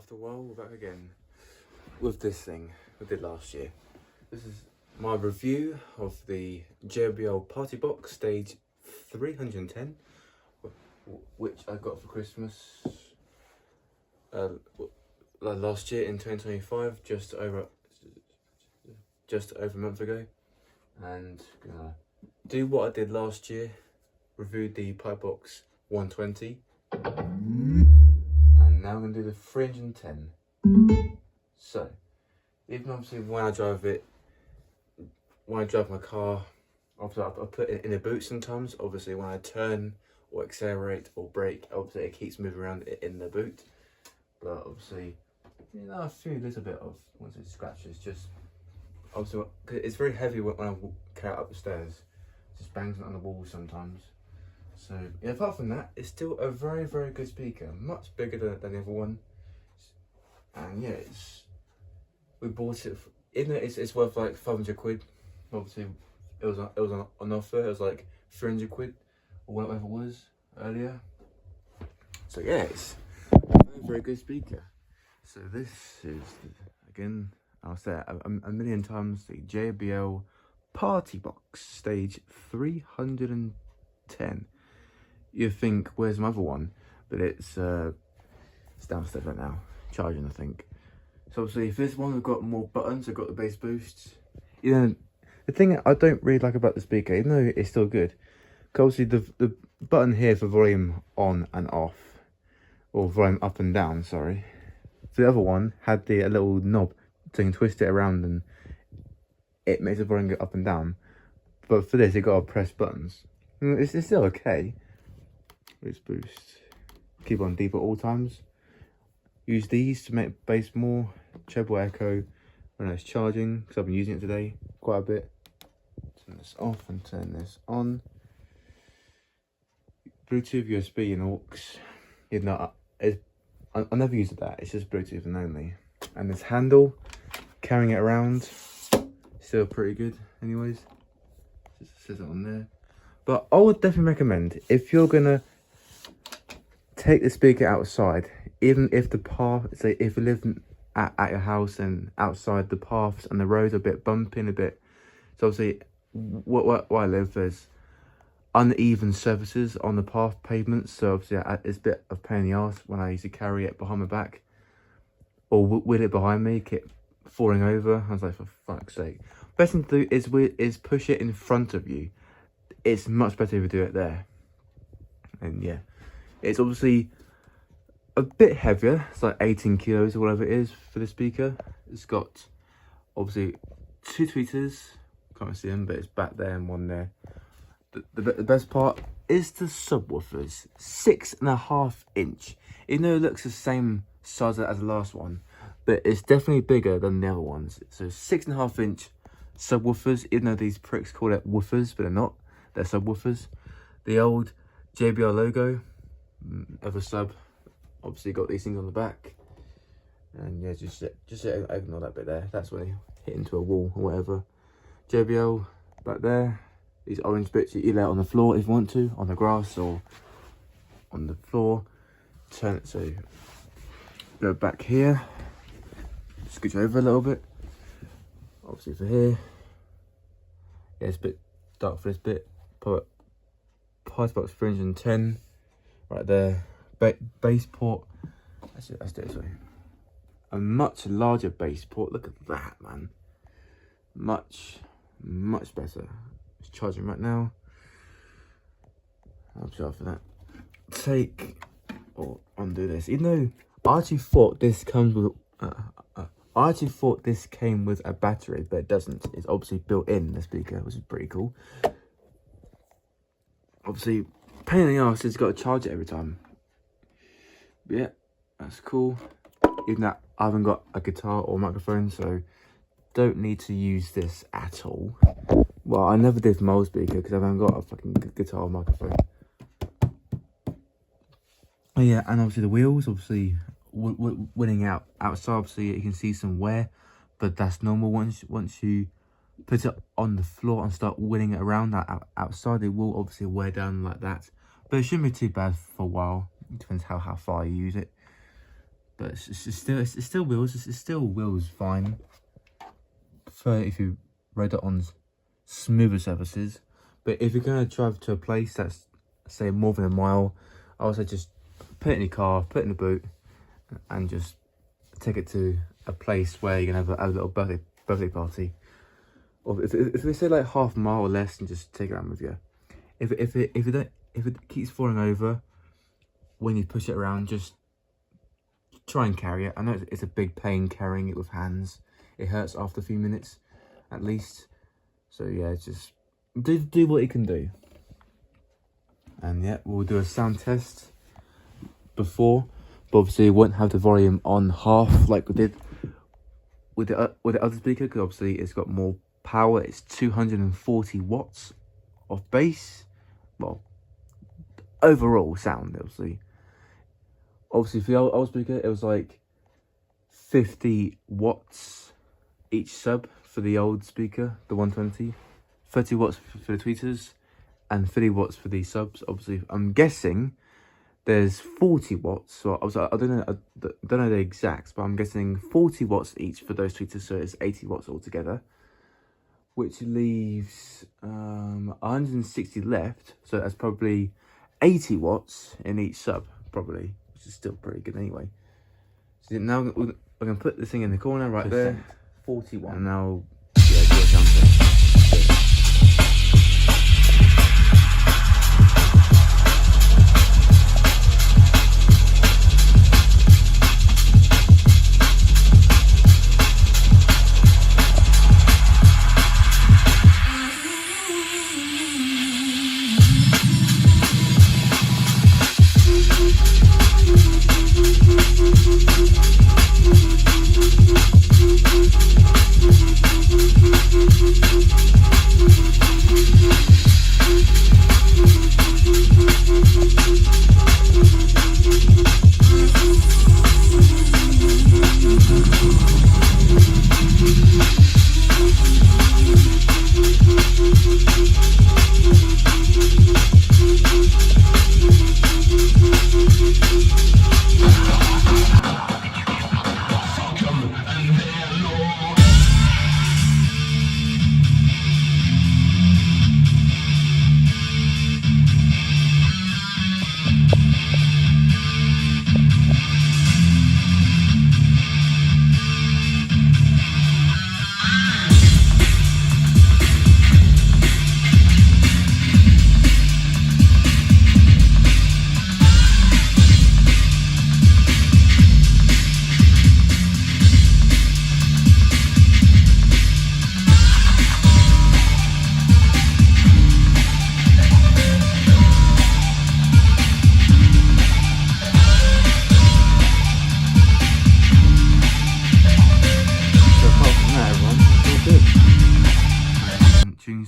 after a while, we're back again with this thing we did last year. This is my review of the JBL PartyBox Stage 310, which I got for Christmas last year in 2025, just over a month ago. And gonna do what I did last year, reviewed the PartyBox 120. And now I'm going to do the 310. So, even obviously when I drive my car, obviously I put it in the boot sometimes. Obviously when I turn or accelerate or brake, obviously it keeps moving around in the boot. But obviously, you know, I feel a little bit of, once it scratches, just, obviously, cause it's very heavy when I carry it up the stairs. It just bangs it on the wall sometimes. So, yeah, apart from that, it's still a very, very good speaker. Much bigger than the other one. And yeah, we bought it, even though it's worth like 500 quid. Obviously, it was on offer. It was like 300 quid, or whatever it was earlier. So yeah, it's a very, very good speaker. So this is, again, I'll say it a million times, the JBL PartyBox Stage 310. You think, where's my other one? But it's downstairs right now, charging, I think. So obviously, for this one, we've got more buttons. We've got the bass boost. You know, the thing I don't really like about the speaker, even though it's still good, because obviously the button here for volume on and off, or volume up and down, sorry. The other one had a little knob, so you can twist it around and it makes the volume go up and down. But for this, you got to press buttons. It's still okay. Bass boost. Keep on deep at all times. Use these to make bass more treble echo when it's charging, because I've been using it today quite a bit. Turn this off and turn this on. Bluetooth, USB and aux. You know, I never used that. It's just Bluetooth and only. And this handle, carrying it around, still pretty good. Anyways, just says it on there. But I would definitely recommend, if you're gonna take the speaker outside, even if the path, say if you live at your house and outside the paths and the roads are a bit bumpy and a bit, so obviously where I live, there's uneven surfaces on the path pavements, so obviously it's a bit of pain in the arse when I used to carry it behind my back or with it behind me, keep falling over. I was like, for fuck's sake. Best thing to do is push it in front of you. It's much better if you do it there. And yeah, it's obviously a bit heavier. It's like 18 kilos or whatever it is for the speaker. It's got obviously 2 tweeters. Can't see them, but it's back there and one there. The best part is the subwoofers. 6.5 inch. Even though it looks the same size as the last one, but it's definitely bigger than the other ones. So 6.5 inch subwoofers, even though these pricks call it woofers, but they're not. They're subwoofers. The old JBL logo of a sub, obviously got these things on the back. And yeah, just ignore that bit there. That's when you hit into a wall or whatever. JBL back there. These orange bits you lay out on the floor if you want to, on the grass or on the floor. Turn it, so go back here, scooch over a little bit. Obviously for here, yeah, it's a bit dark for this bit. Put PartyBox 310 right there. Bass port. Let's do it this way. A much larger bass port. Look at that, man. Much better. It's charging right now. I'll charge for that. Take or undo this. Even though I actually thought this comes with came with a battery, but it doesn't. It's obviously built in the speaker, which is pretty cool. Obviously, pain in the arse is got to charge it every time. But yeah, that's cool. Even that, I haven't got a guitar or microphone, so don't need to use this at all. Well, I never did for my old speaker because I haven't got a fucking guitar or microphone. Oh yeah, and obviously the wheels, obviously winning outside, obviously you can see some wear, but that's normal. Once you put it on the floor and start winning it around outside, it will obviously wear down like that. But it shouldn't be too bad for a while. It depends how far you use it. but it still wheels fine. Prefer if you ride it on smoother surfaces. But if you're gonna drive to a place that's, say, more than a mile, I would say just put it in your car, put it in the boot, and just take it to a place where you're gonna have a little birthday party. Or if we say like half a mile or less, and just take it around with you. If it keeps falling over when you push it around, just try and carry it. I know it's a big pain carrying it with hands. It hurts after a few minutes, at least. So yeah, just do what you can do. And yeah, we'll do a sound test before, but obviously we won't have the volume on half like we did with the other speaker, because obviously it's got more power. It's 240 watts of bass. Well, overall sound, obviously for the old speaker it was like 50 watts each sub for the old speaker, the 120, 30 watts for the tweeters, and 30 watts for these subs. Obviously I'm guessing there's 40 watts, so I don't know the exacts, but I'm guessing 40 watts each for those tweeters, so it's 80 watts altogether, which leaves 160 left, so that's probably 80 watts in each sub, probably, which is still pretty good anyway. So now we're going to put this thing in the corner right there, 41, and now yeah, do a sound test.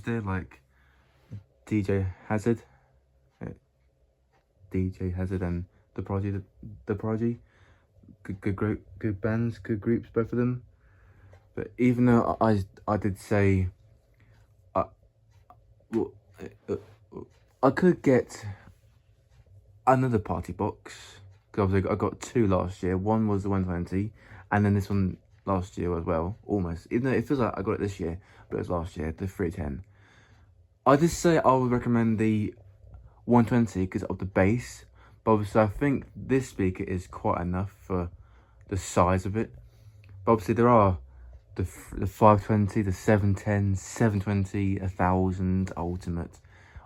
There, like DJ Hazard and the Prodigy, good bands, good groups, both of them. But even though I did say I could get another party box, because obviously I got two last year. One was the 120, and then this one last year as well, almost. Even though it feels like I got it this year, but it was last year, the 310. I did say I would recommend the 120 because of the bass, but obviously I think this speaker is quite enough for the size of it. But obviously there are the 520, the 710, 720, 1000 Ultimate.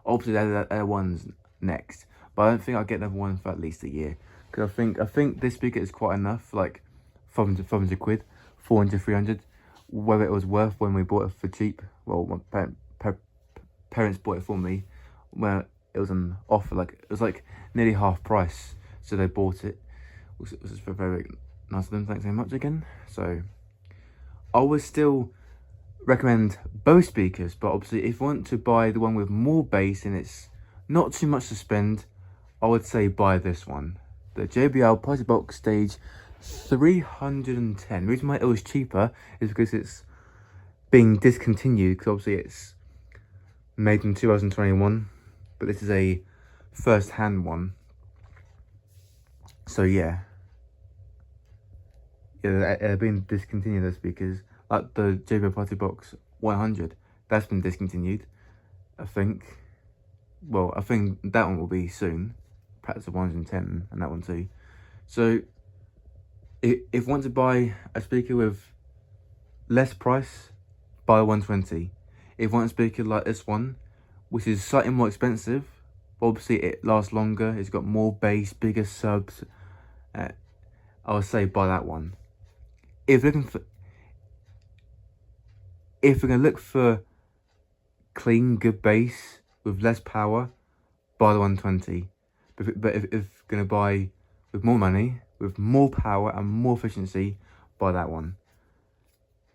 Obviously they're ones next, but I don't think I'll get another one for at least a year, because I think this speaker is quite enough, like 500 quid, 400, 300, whether it was worth when we bought it for cheap. Well, my parents bought it for me where it was on offer, like it was like nearly half price, so they bought it, which was very, very nice of them. Thanks very much again. So I would still recommend both speakers, but obviously if you want to buy the one with more bass and it's not too much to spend, I would say buy this one, the JBL PartyBox Stage 310. The reason why it was cheaper is because it's being discontinued, because obviously it's made in 2021, but this is a first-hand one. So yeah, yeah, they're being discontinued, those speakers. Like the JBL PartyBox 100, that's been discontinued, I think. Well, I think that one will be soon. Perhaps the 110 and that one too. So, if you want to buy a speaker with less price, buy the 120. If you want a speaker like this one, which is slightly more expensive, but obviously it lasts longer, it's got more bass, bigger subs, I would say buy that one. If you're gonna look for clean, good bass with less power, buy the 120. But if you're gonna buy with more money, with more power and more efficiency, buy that one.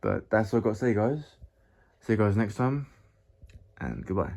But that's all I've got to say, guys. See you guys next time, and goodbye.